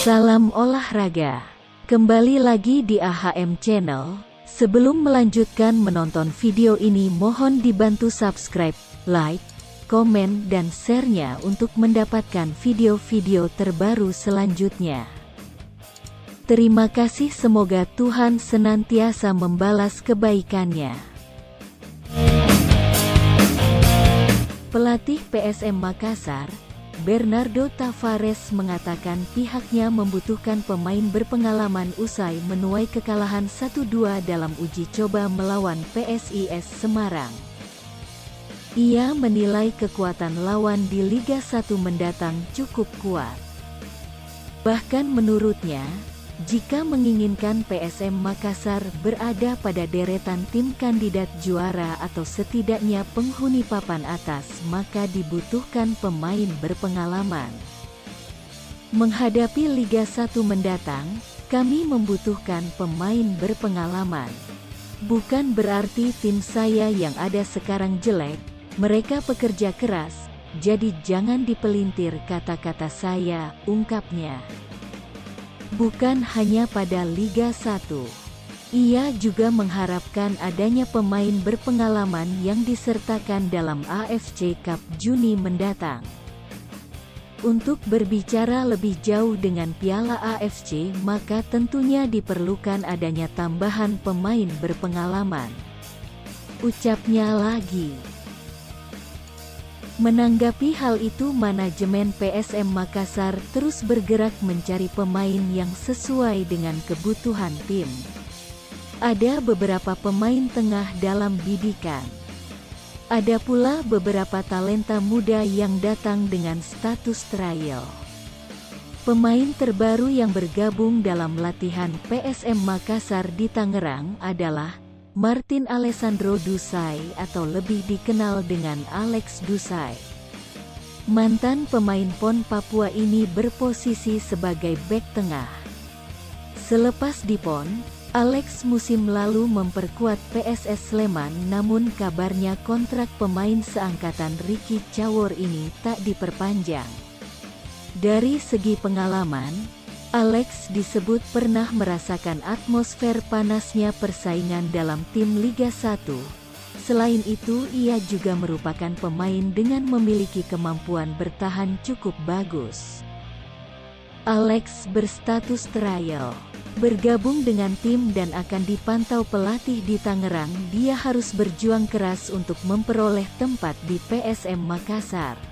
Salam olahraga. Kembali lagi di AHM Channel. Sebelum melanjutkan menonton video ini, mohon dibantu subscribe, like, komen, dan share-nya untuk mendapatkan video-video terbaru selanjutnya. Terima kasih, semoga Tuhan senantiasa membalas kebaikannya. Pelatih PSM Makassar, Bernardo Tavares, mengatakan pihaknya membutuhkan pemain berpengalaman usai menuai kekalahan 1-2 dalam uji coba melawan PSIS Semarang. Ia menilai kekuatan lawan di Liga 1 mendatang cukup kuat. Bahkan menurutnya, jika menginginkan PSM Makassar berada pada deretan tim kandidat juara atau setidaknya penghuni papan atas, maka dibutuhkan pemain berpengalaman. Menghadapi Liga 1 mendatang, kami membutuhkan pemain berpengalaman. Bukan berarti tim saya yang ada sekarang jelek, mereka pekerja keras, jadi jangan dipelintir kata-kata saya, ungkapnya. Bukan hanya pada Liga 1. Ia juga mengharapkan adanya pemain berpengalaman yang disertakan dalam AFC Cup Juni mendatang. Untuk berbicara lebih jauh dengan Piala AFC, maka tentunya diperlukan adanya tambahan pemain berpengalaman, ucapnya lagi. Menanggapi hal itu, manajemen PSM Makassar terus bergerak mencari pemain yang sesuai dengan kebutuhan tim. Ada beberapa pemain tengah dalam bidikan. Ada pula beberapa talenta muda yang datang dengan status trial. Pemain terbaru yang bergabung dalam latihan PSM Makassar di Tangerang adalah Martin Alessandro Dusai, atau lebih dikenal dengan Alex Dusai. Mantan pemain PON Papua ini berposisi sebagai bek tengah. Selepas di PON, Alex musim lalu memperkuat PSS Sleman, namun kabarnya kontrak pemain seangkatan Ricky Cawor ini tak diperpanjang. Dari segi pengalaman, Alex disebut pernah merasakan atmosfer panasnya persaingan dalam tim Liga 1. Selain itu, ia juga merupakan pemain dengan memiliki kemampuan bertahan cukup bagus. Alex berstatus trial, bergabung dengan tim dan akan dipantau pelatih di Tangerang. Dia harus berjuang keras untuk memperoleh tempat di PSM Makassar.